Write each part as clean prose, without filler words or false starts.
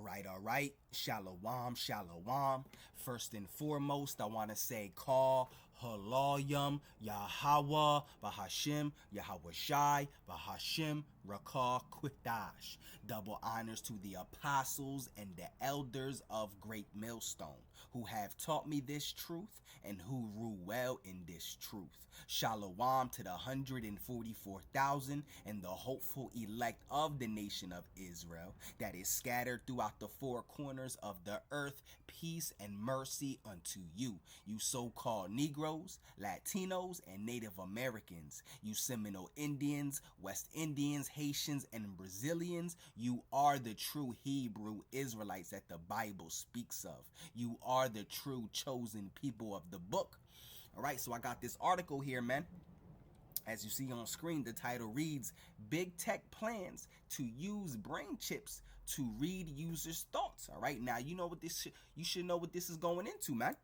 All right. Shalom, shalom. First and foremost, I want to say call Halayim, Yahweh, Bahashim, Yahweh Shai, Bahashim, Rakah, Quitash. Double honors to the apostles and the elders of Great Millstone, who have taught me this truth and who rule well in this truth. Shalom to the 144,000 and the hopeful elect of the nation of Israel that is scattered throughout the four corners of the earth. Peace and mercy unto you, you so-called Negroes, Latinos, and Native Americans, you Seminole Indians, West Indians, Haitians, and Brazilians. You are the true Hebrew Israelites that the Bible speaks of. You are the true chosen people of the book. All right, so I got this article here, man. As you see on screen, the title reads, Big Tech Plans to Use Brain Chips to Read Users' Thoughts. All right, now you know what you should know what this is going into, man.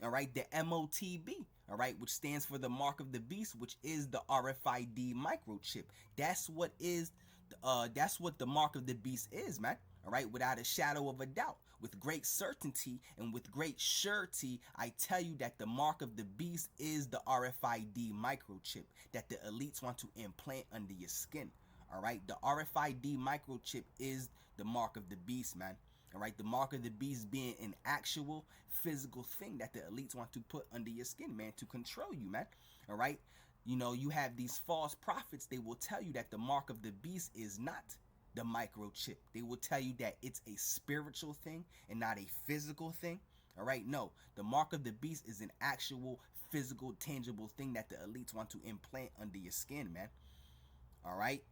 All right, the MOTB, all right, which stands for the Mark of the Beast, which is the RFID microchip. That's what the Mark of the Beast is, man. All right, without a shadow of a doubt, with great certainty and with great surety, I tell you that the Mark of the Beast is the RFID microchip that the elites want to implant under your skin. All right, the RFID microchip is the Mark of the Beast, man. All right, the Mark of the Beast being an actual physical thing that the elites want to put under your skin, man, to control you, man. All right, you know, you have these false prophets. They will tell you that the Mark of the Beast is not the microchip. They will tell you that it's a spiritual thing and not a physical thing. All right, no, the Mark of the Beast is an actual physical, tangible thing that the elites want to implant under your skin, man. All right,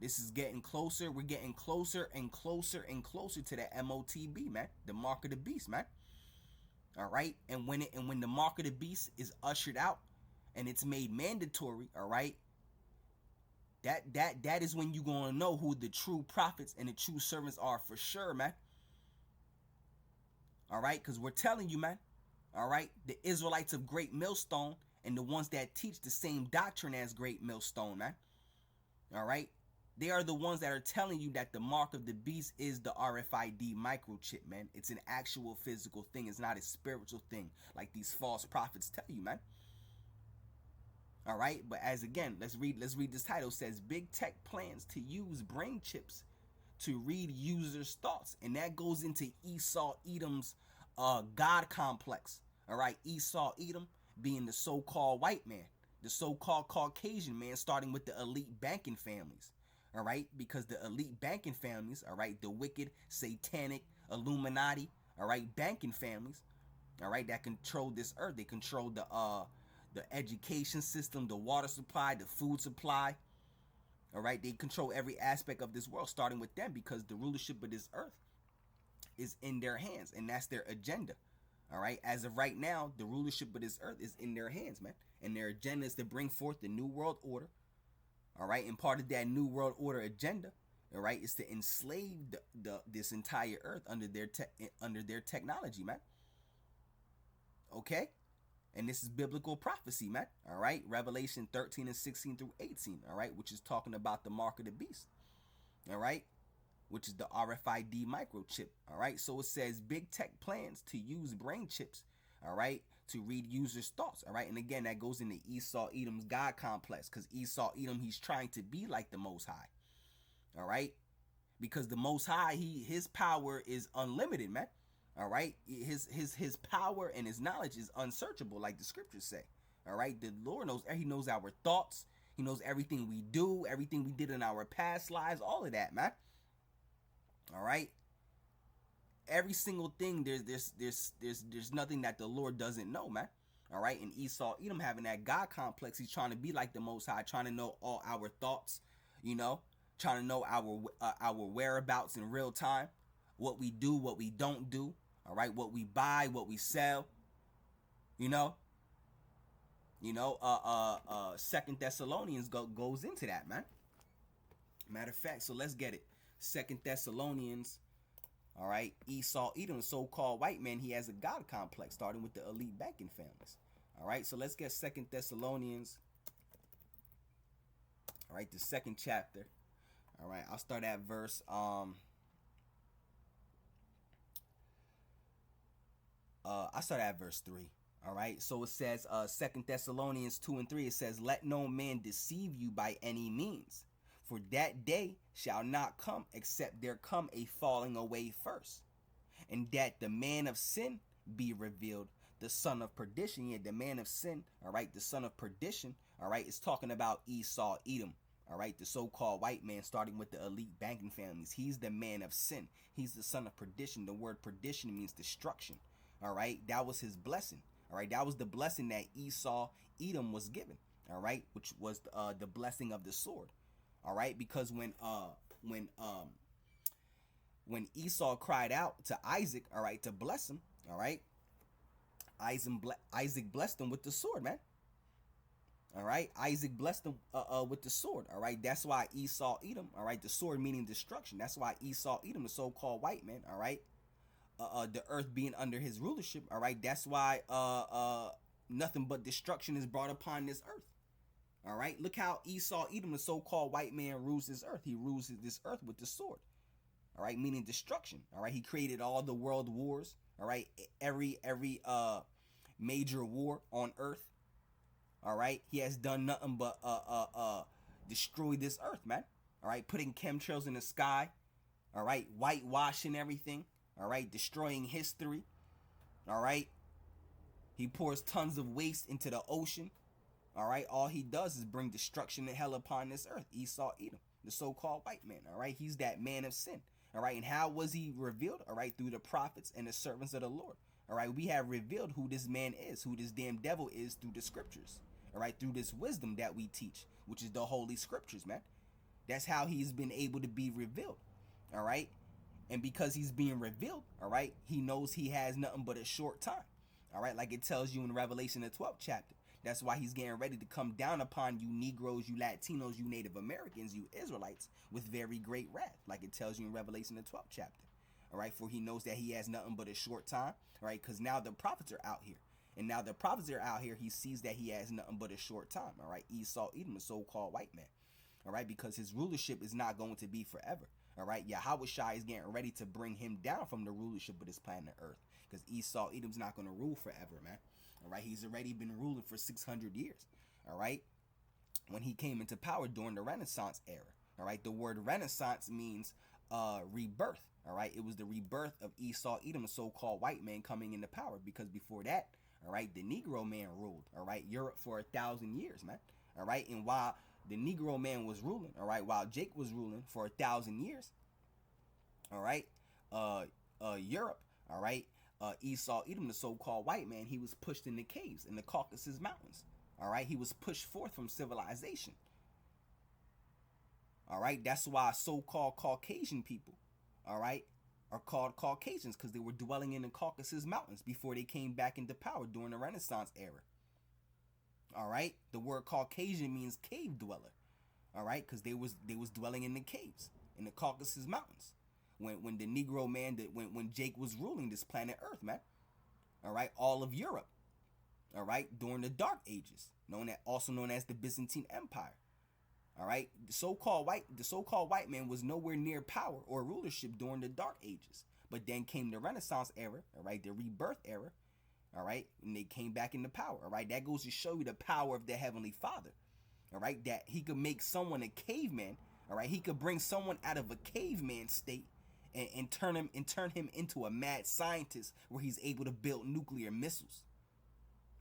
this is getting closer. We're getting closer and closer and closer to that MOTB, man, the Mark of the Beast, man. All right, and when the Mark of the Beast is ushered out and it's made mandatory, all right, that is when you're gonna know who the true prophets and the true servants are for sure, man. All right, because we're telling you, man. All right, the Israelites of Great Millstone and the ones that teach the same doctrine as Great Millstone, man. All right, they are the ones that are telling you that the Mark of the Beast is the RFID microchip, man. It's an actual physical thing. It's not a spiritual thing like these false prophets tell you, man. All right, but as again, let's read this title. It says Big Tech Plans to Use Brain Chips to Read Users' Thoughts, and that goes into Esau Edom's God complex. All right, Esau Edom being the so-called white man, the so-called Caucasian man, starting with the elite banking families. All right, because the elite banking families, all right, the wicked, satanic, Illuminati, all right, banking families, all right, that control this earth. They control the education system, the water supply, the food supply. All right, they control every aspect of this world, starting with them, because the rulership of this earth is in their hands, and that's their agenda. All right, as of right now, the rulership of this earth is in their hands, man, and their agenda is to bring forth the new world order. All right, and part of that new world order agenda, all right, is to enslave this entire earth under their technology, man. Okay. And this is biblical prophecy, man. All right. Revelation 13 and 16 through 18. All right. Which is talking about the Mark of the Beast. All right. Which is the RFID microchip. All right. So it says Big Tech Plans to Use Brain Chips. All right. To read users' thoughts. All right. And again, that goes into Esau Edom's God complex. Because Esau Edom, he's trying to be like the Most High. All right. Because the Most High, his power is unlimited, man. All right, his power and his knowledge is unsearchable, like the scriptures say. All right, the Lord knows. He knows our thoughts. He knows everything we do, everything we did in our past lives, all of that, man. All right, every single thing. There's nothing that the Lord doesn't know, man. All right, and Esau Edom having that God complex. He's trying to be like the Most High, trying to know all our thoughts. You know, trying to know our whereabouts in real time, what we do, what we don't do. All right, what we buy, what we sell, you know, Second Thessalonians goes into that, man. Matter of fact, so let's get it. Second Thessalonians, all right, Esau Edom, so-called white man, he has a God complex, starting with the elite banking families. All right, so let's get Second Thessalonians, all right, the second chapter. All right, I'll start at verse I start at verse 3. All right. So it says, 2 Thessalonians 2 and 3, it says, let no man deceive you by any means. For that day shall not come except there come a falling away first, and that the man of sin be revealed, the son of perdition. Yeah, the man of sin, all right, the son of perdition, all right, is talking about Esau, Edom, all right, the so-called white man, starting with the elite banking families. He's the man of sin. He's the son of perdition. The word perdition means destruction, all right. That was his blessing, all right. That was the blessing that Esau, Edom was given, all right, which was the blessing of the sword, all right, because when Esau cried out to Isaac, all right, to bless him, all right, Isaac blessed him with the sword, man. All right, Isaac blessed him with the sword. All right, that's why Esau, Edom, all right, the sword meaning destruction. That's why Esau, Edom, the so-called white man, all right, the earth being under his rulership, all right, that's why nothing but destruction is brought upon this earth. All right, look how Esau, Edom, the so-called white man, rules this earth. He rules this earth with the sword. All right, meaning destruction. All right, he created all the world wars. All right, every major war on earth. All right, he has done nothing but destroy this earth, man. All right, putting chemtrails in the sky. All right, whitewashing everything. All right, destroying history. All right, he pours tons of waste into the ocean. All right, all he does is bring destruction and hell upon this earth. Esau, Edom, the so-called white man. All right, he's that man of sin. All right, and how was he revealed? All right, through the prophets and the servants of the Lord. All right, we have revealed who this man is, who this damn devil is through the scriptures. All right, through this wisdom that we teach, which is the holy scriptures, man. That's how he's been able to be revealed. All right, and because he's being revealed, all right, he knows he has nothing but a short time. All right, like it tells you in Revelation, the 12th chapter. That's why he's getting ready to come down upon you Negroes, you Latinos, you Native Americans, you Israelites, with very great wrath, like it tells you in Revelation, the 12th chapter. All right, for he knows that he has nothing but a short time, all right, because now the prophets are out here. And now the prophets are out here, he sees that he has nothing but a short time, all right, Esau, Edom, a so-called white man, all right, because his rulership is not going to be forever, all right. Yahweh Shai is getting ready to bring him down from the rulership of this planet Earth, because Esau, Edom's not going to rule forever, man. All right, he's already been ruling for 600 years. All right, when he came into power during the Renaissance era. All right, the word Renaissance means rebirth. All right, it was the rebirth of Esau, Edom, a so-called white man, coming into power. Because before that, all right, the Negro man ruled. All right, Europe for 1,000 years, man. All right, and while the Negro man was ruling, all right, while Jake was ruling for 1,000 years, all right, Europe, all right. Esau, Edom, the so-called white man, he was pushed in the caves in the Caucasus Mountains. All right, he was pushed forth from civilization. All right, that's why so-called Caucasian people, all right, are called Caucasians, because they were dwelling in the Caucasus Mountains before they came back into power during the Renaissance era. All right, the word Caucasian means cave dweller. All right, because they was dwelling in the caves in the Caucasus Mountains. When the Negro man, when Jake was ruling this planet Earth, man. All right, all of Europe. All right, during the Dark Ages, also known as the Byzantine Empire. All right, the so-called white man was nowhere near power or rulership during the Dark Ages. But then came the Renaissance era, all right, the rebirth era, all right, and they came back into power. All right, that goes to show you the power of the Heavenly Father. All right, that he could make someone a caveman. All right, he could bring someone out of a caveman state and turn him into a mad scientist where he's able to build nuclear missiles.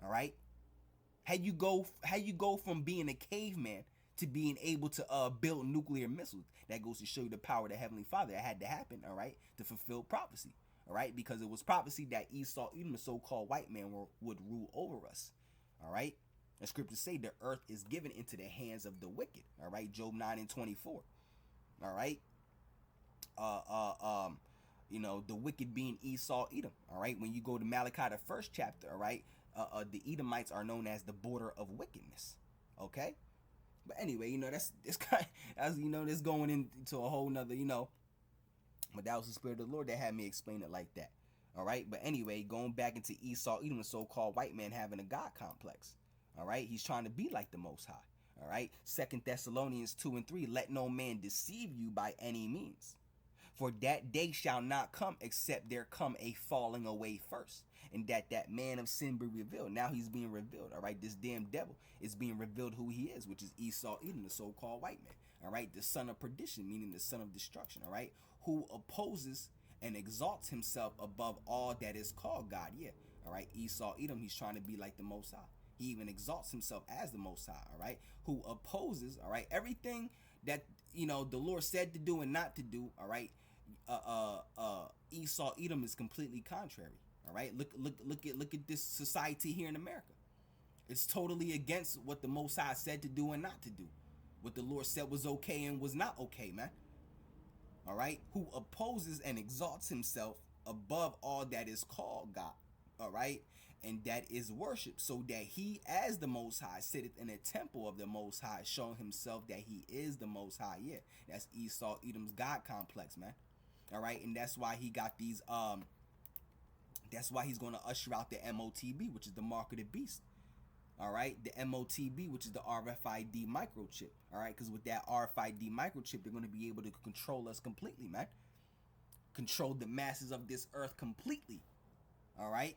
All right, how you go from being a caveman to being able to build nuclear missiles? That goes to show you the power of the Heavenly Father. That had to happen, all right, to fulfill prophecy, all right, because it was prophecy that Esau, Edom, the so-called white man, would rule over us, all right. The scriptures say the earth is given into the hands of the wicked, all right, Job 9 and 24, all right. You know, the wicked being Esau, Edom. All right, when you go to Malachi, the first chapter, all right, the Edomites are known as the border of wickedness. Okay, but anyway, you know, that's kind of, as you know, this going into a whole nother, you know, but that was the Spirit of the Lord that had me explain it like that. All right, but anyway, going back into Esau, Edom, the so-called white man having a God complex. All right, he's trying to be like the Most High. All right, 2 Thessalonians 2 and 3, let no man deceive you by any means. For that day shall not come except there come a falling away first, and that man of sin be revealed. Now he's being revealed, all right? This damn devil is being revealed who he is, which is Esau Edom, the so-called white man, all right? The son of perdition, meaning the son of destruction, all right? Who opposes and exalts himself above all that is called God, yeah, all right? Esau Edom, he's trying to be like the Most High. He even exalts himself as the Most High, all right? Who opposes, all right, everything that, you know, the Lord said to do and not to do, all right? Esau Edom is completely contrary. All right, look at this society here in America. It's totally against what the Most High said to do and not to do. What the Lord said was okay and was not okay, man. All right, who opposes and exalts himself above all that is called God. All right, and that is worship, so that he, as the Most High, sitteth in the temple of the Most High, showing himself that he is the Most High. Yeah, that's Esau Edom's God complex, man. All right, and that's why he got these that's why he's going to usher out the MOTB, which is the mark of the beast. All right, the MOTB, which is the RFID microchip. All right, because with that RFID microchip, they're going to be able to control us completely, man. Control the masses of this earth completely. All right,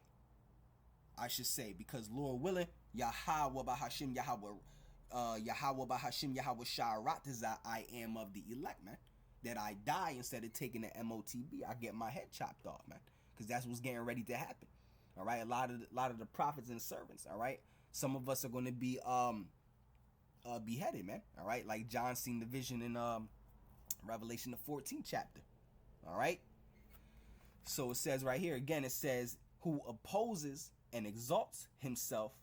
I should say, because Lord willing, Yahweh Bahashim Yahweh Bahashim Yahweh Sha'aratazah, I am of the elect, man. That I die instead of taking the MOTB, I get my head chopped off, man. Because that's what's getting ready to happen. All right, a lot of the prophets and servants. All right, some of us are going to be beheaded, man. All right, like John seen the vision in Revelation the 14th chapter. All right, so it says right here again. It says who opposes and exalts himself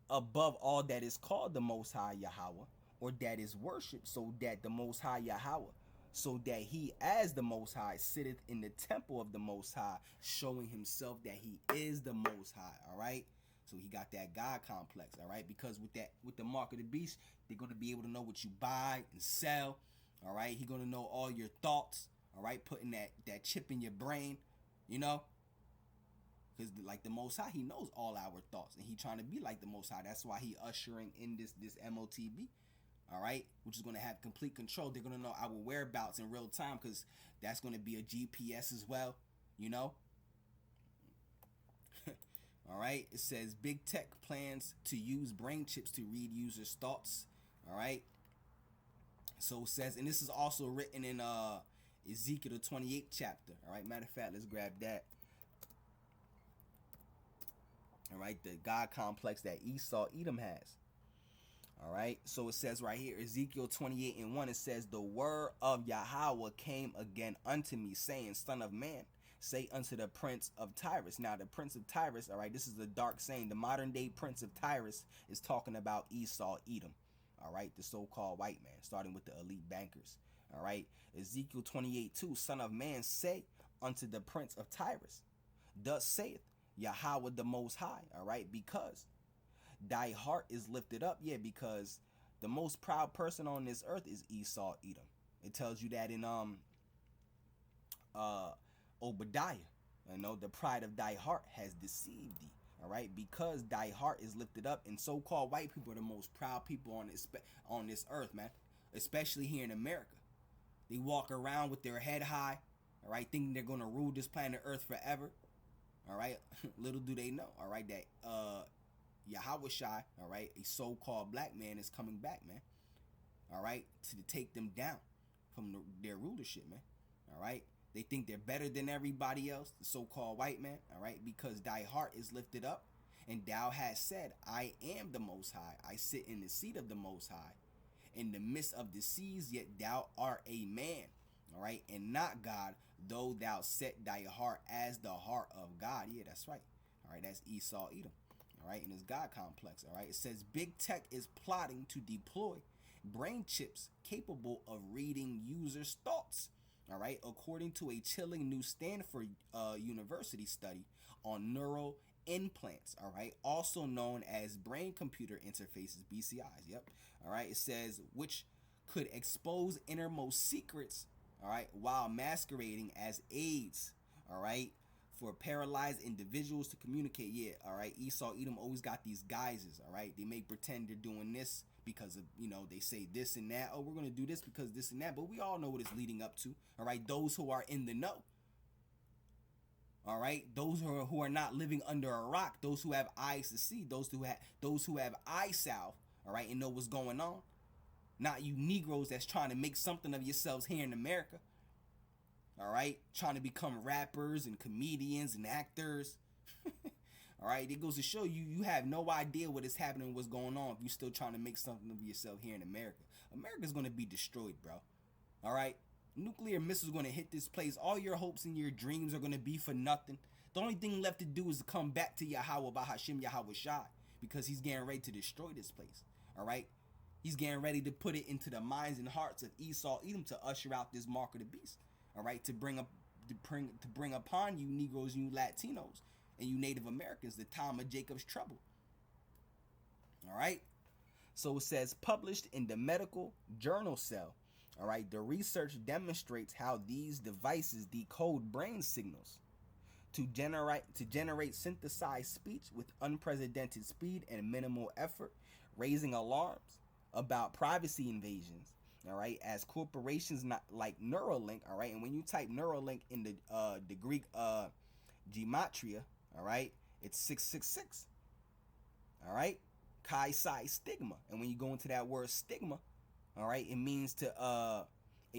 above all that is called the Most High Yahweh, or that is worship, so that the Most High Yahweh, so that he, as the Most High, sitteth in the temple of the Most High, showing himself that he is the Most High. All right, so he got that God complex. All right, because with the mark of the beast, they're going to be able to know what you buy and sell. All right, he's going to know all your thoughts. All right, putting that chip in your brain, you know, because like the Most High, he knows all our thoughts, and he trying to be like the Most High. That's why he ushering in this MOTB. All right, which is going to have complete control. They're going to know our whereabouts in real time, because that's going to be a GPS as well, you know. All right, it says big tech plans to use brain chips to read users' thoughts. All right, so it says, and this is also written in Ezekiel the 28th chapter. All right, matter of fact, let's grab that. All right, the God complex that Esau Edom has. All right, so it says right here, Ezekiel 28:1, it says, the word of Yahweh came again unto me, saying, Son of man, say unto the prince of Tyrus. Now, the prince of Tyrus, all right, this is the dark saying. The modern day prince of Tyrus is talking about Esau Edom, all right, the so-called white man, starting with the elite bankers. All right, Ezekiel 28:2, Son of man, say unto the prince of Tyrus, thus saith Yahweh the Most High, all right, because thy heart is lifted up. Yeah, because the most proud person on this earth is Esau Edom. It tells you that in Obadiah. You know, the pride of thy heart has deceived thee. All right, because thy heart is lifted up, and so-called white people are the most proud people on this earth, man. Especially here in America, they walk around with their head high, all right, thinking they're gonna rule this planet Earth forever. All right, little do they know, all right, that Yahweh Shai, all right, a so-called black man is coming back, man. All right, to take them down from their rulership, man. All right, they think they're better than everybody else, the so-called white man. All right, because thy heart is lifted up, and thou hast said, I am the Most High. I sit in the seat of the Most High, in the midst of the seas. Yet thou art a man, all right, and not God, though thou set thy heart as the heart of God. Yeah, that's right. All right, that's Esau Edom. All right, in his God complex. All right, it says big tech is plotting to deploy brain chips capable of reading users' thoughts. All right, according to a chilling new Stanford University study on neural implants. All right, also known as brain computer interfaces, BCIs. Yep. All right, it says which could expose innermost secrets. All right, while masquerading as aids. All right, for paralyzed individuals to communicate. Yeah, all right, Esau Edom always got these guises. All right, they may pretend they're doing this, because of, they say this and that. Oh, we're going to do this because this and that. But we all know what it's leading up to. All right. Those who are in the know. All right. Those who are not living under a rock. Those who have eyes to see. Those who have eye salve. All right. And know what's going on. Not you Negroes that's trying to make something of yourselves here in America. All right. Trying to become rappers and comedians and actors. All right, it goes to show you have no idea what is happening, what's going on if you're still trying to make something of yourself here in America. America's going to be destroyed, bro. All right, nuclear missiles going to hit this place. All your hopes and your dreams are going to be for nothing. The only thing left to do is to come back to Yahweh Bahashim Yahweh Shai, because he's getting ready to destroy this place. All right, he's getting ready to put it into the minds and hearts of Esau, Edom, to usher out this mark of the beast. All right, to bring upon you Negroes and you Latinos and you Native Americans the time of Jacob's trouble. All right. So it says, published in the medical journal Cell. All right. The research demonstrates how these devices decode brain signals to generate synthesized speech with unprecedented speed and minimal effort, raising alarms about privacy invasions. All right, as corporations not like Neuralink. All right, and when you type Neuralink in the Greek gematria, all right, it's 666. All right, Chi Psi Stigma, and when you go into that word stigma, all right, it means to a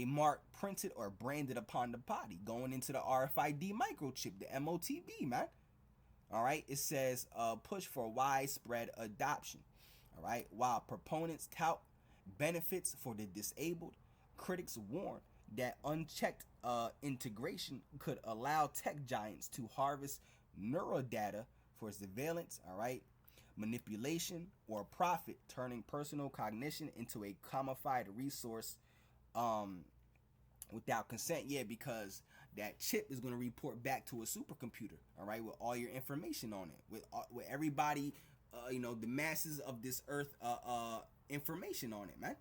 mark printed or branded upon the body, going into the RFID microchip, the MOTB, man. All right, it says push for widespread adoption. All right, while proponents tout benefits for the disabled, critics warn that unchecked integration could allow tech giants to harvest neural data for surveillance, all right, manipulation, or profit, turning personal cognition into a commodified resource without consent. Yeah, because that chip is going to report back to a supercomputer, all right, with all your information on it, with everybody, the masses of this earth information on it, man.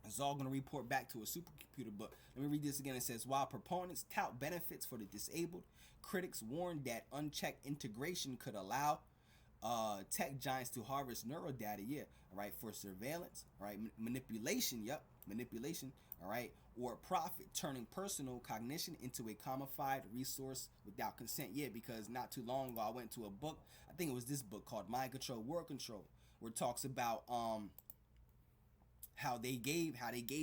It's all going to report back to a supercomputer. But let me read this again. It says, while proponents tout benefits for the disabled, critics warn that unchecked integration could allow tech giants to harvest neural data, all right, for surveillance, all right, manipulation, manipulation, all right, or profit, turning personal cognition into a commodified resource without consent, because not too long ago I went to a book, I think it was this book called Mind Control, World Control, where it talks about how they gave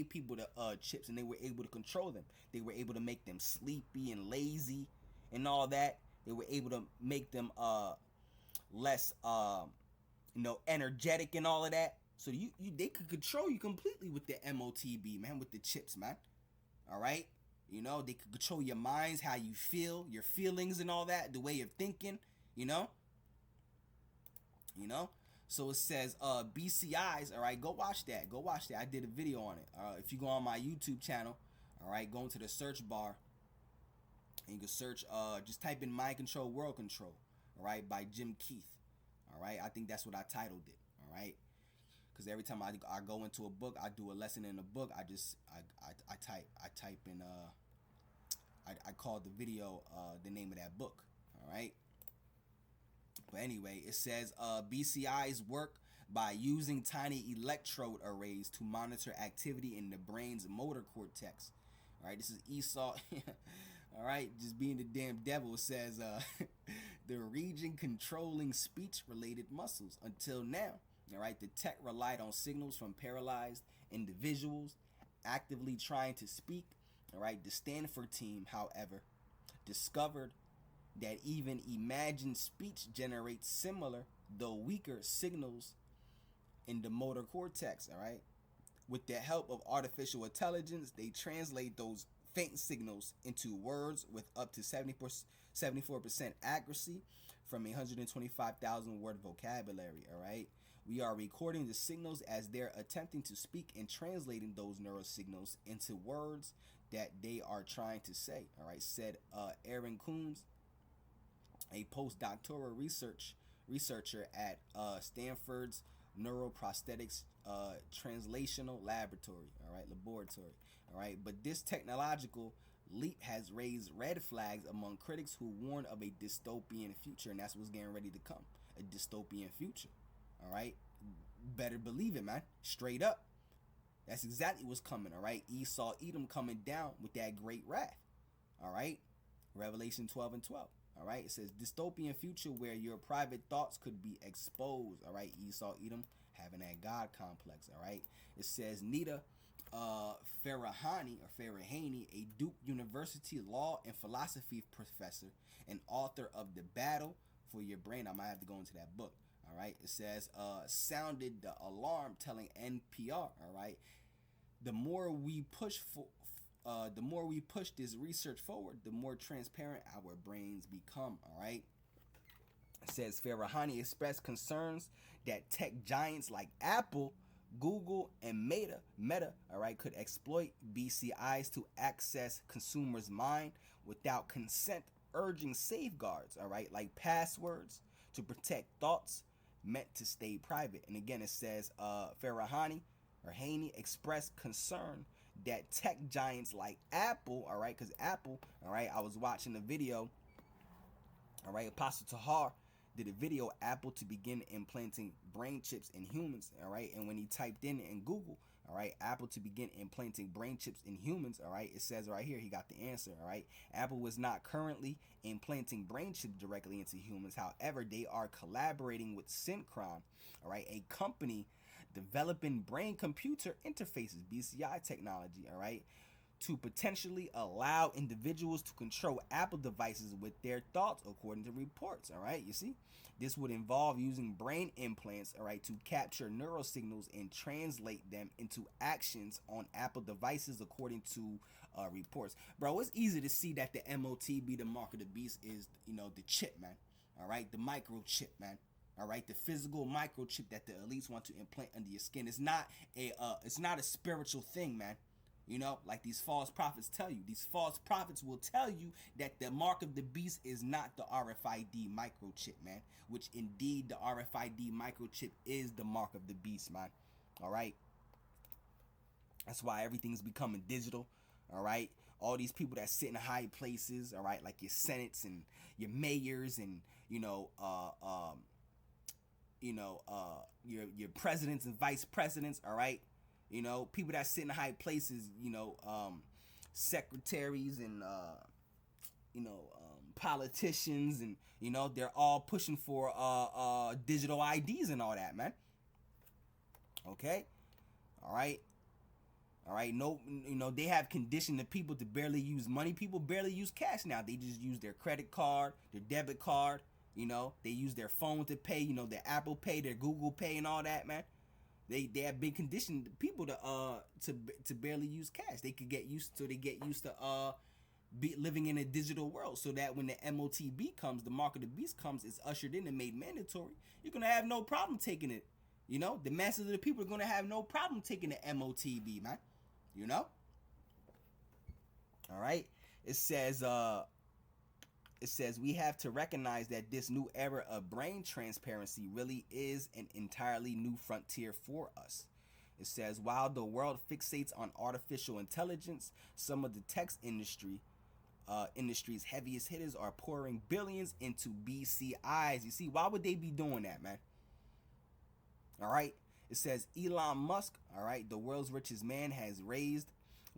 people the chips and they were able to control them. They were able to make them sleepy and lazy and all that. They were able to make them less energetic and all of that. So they could control you completely with the MOTB, man, with the chips, man. All right? They could control your minds, how you feel, your feelings and all that, the way you're thinking, So it says BCIs, all right, go watch that. I did a video on it. If you go on my YouTube channel, all right, go into the search bar and you can search, just type in Mind Control, World Control, all right, by Jim Keith. All right, I think that's what I titled it, all right? Because every time I go into a book, I do a lesson in a book, I type in, I call the video the name of that book, all right? But anyway, it says BCIs work by using tiny electrode arrays to monitor activity in the brain's motor cortex. All right, this is Esau. All right, just being the damn devil. It says the region controlling speech-related muscles. Until now, all right, the tech relied on signals from paralyzed individuals actively trying to speak. All right, the Stanford team, however, discovered that even imagined speech generates similar, though weaker, signals in the motor cortex, all right? With the help of artificial intelligence, they translate those faint signals into words with up to 74% accuracy from 125,000 word vocabulary, all right? We are recording the signals as they're attempting to speak and translating those neural signals into words that they are trying to say, all right, said Aaron Coombs, a postdoctoral researcher at Stanford's Neuroprosthetics Translational Laboratory, laboratory. But this technological leap has raised red flags among critics who warn of a dystopian future, and that's what's getting ready to come, a dystopian future. All right, better believe it, man. Straight up. That's exactly what's coming, all right? Esau, Edom coming down with that great wrath, all right? Revelation 12 and 12, all right? It says, dystopian future where your private thoughts could be exposed, all right? Esau, Edom having that God complex, all right? It says, Nita Farahani, a Duke University law and philosophy professor and author of The Battle for Your Brain. I might have to go into that book. All right. It says, sounded the alarm, telling NPR. All right. The more we push this research forward, the more transparent our brains become. All right. It says Farahani expressed concerns that tech giants like Apple, Google, and Meta, all right, could exploit BCIs to access consumers' mind without consent, urging safeguards, all right, like passwords to protect thoughts meant to stay private. And again, it says Farahani or Haney expressed concern that tech giants like Apple, all right, because Apple, all right, I was watching the video, all right, Apostle Tahar did a video, Apple to begin implanting brain chips in humans, all right, and when he typed in Google, all right, Apple to begin implanting brain chips in humans, all right, it says right here, he got the answer, all right. Apple was not currently implanting brain chips directly into humans. However, they are collaborating with Synchron, all right, a company developing brain computer interfaces, BCI technology, all right, to potentially allow individuals to control Apple devices with their thoughts, according to reports. All right, you see, this would involve using brain implants, all right, to capture neural signals and translate them into actions on Apple devices, according to reports. Bro, it's easy to see that the MOTB, the mark of the beast, is, you know, the chip, man. All right, the microchip, man. All right, the physical microchip that the elites want to implant under your skin. It's not a spiritual thing, man. You know, like these false prophets tell you. These false prophets will tell you that the mark of the beast is not the RFID microchip, man. Which indeed the RFID microchip is the mark of the beast, man. All right. That's why everything's becoming digital. All right. All these people that sit in high places, all right, like your senates and your mayors and your presidents and vice presidents, all right. You know, people that sit in high places, secretaries and, politicians, and, they're all pushing for digital IDs and all that, man. Okay? All right? All right? No, they have conditioned the people to barely use money. People barely use cash now. They just use their credit card, their debit card, they use their phone to pay, their Apple Pay, their Google Pay and all that, man. They have been conditioned people to barely use cash. They get used to be living in a digital world, so that when the MOTB comes, the mark of the beast comes, it's ushered in and made mandatory. You're gonna have no problem taking it. The masses of the people are gonna have no problem taking the MOTB, man. All right. It says we have to recognize that this new era of brain transparency really is an entirely new frontier for us. It says while the world fixates on artificial intelligence, some of the tech industry's heaviest hitters are pouring billions into BCIs. You see, why would they be doing that, man? All right. It says Elon Musk, all right, the world's richest man, has raised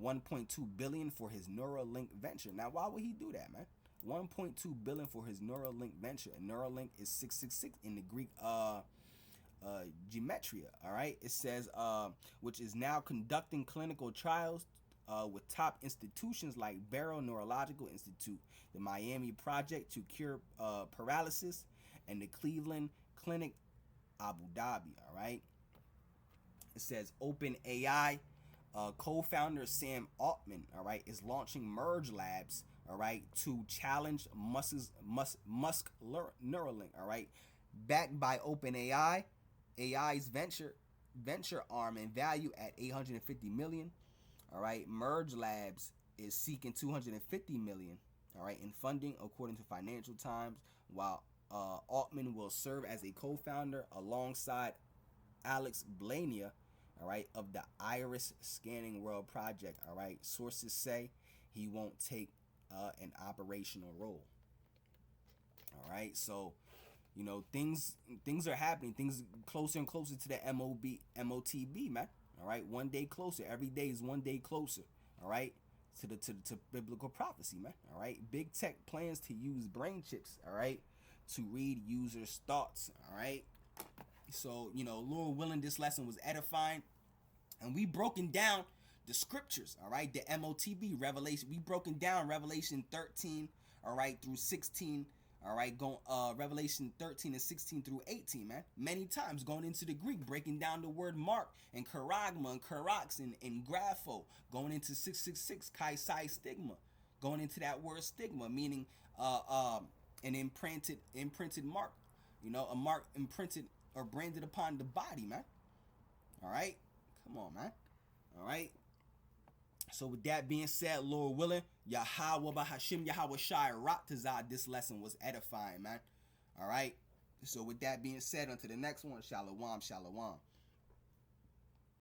$1.2 billion for his Neuralink venture. Now, why would he do that, man? $1.2 billion for his Neuralink venture. And Neuralink is 666 in the Greek gematria. All right. It says which is now conducting clinical trials with top institutions like Barrow Neurological Institute, the Miami Project to Cure Paralysis, and the Cleveland Clinic, Abu Dhabi. All right. It says OpenAI co-founder Sam Altman, all right, is launching Merge Labs, all right, to challenge Musk Neuralink, all right, backed by OpenAI, AI's venture arm and value at $850 million. All right, Merge Labs is seeking $250 million, all right, in funding, according to Financial Times, while Altman will serve as a co-founder alongside Alex Blania, all right, of the Iris Scanning World Project. All right, sources say he won't take an operational role. All right, so You know, things are happening. Things closer and closer to the MOTB, man. All right, one day closer. Every day is one day closer. All right, to biblical prophecy, man. All right, big tech plans to use brain chips. All right, to read users' thoughts. All right, so Lord willing, this lesson was edifying, and we broken down the scriptures. All right, the MOTB Revelation. We broken down Revelation 13. All right, through 16. All right, going Revelation 13 and 16 through 18, man. Many times going into the Greek, breaking down the word mark and charagma and charax and grapho, going into 666 kai psi stigma, going into that word stigma, meaning an imprinted mark, a mark imprinted or branded upon the body, man. All right, come on, man. All right. So with that being said, Lord willing, Yahweh Bahashim Yahweh Shai Raktazah, this lesson was edifying, man. All right. So with that being said, on to the next one. Shalom, shalom.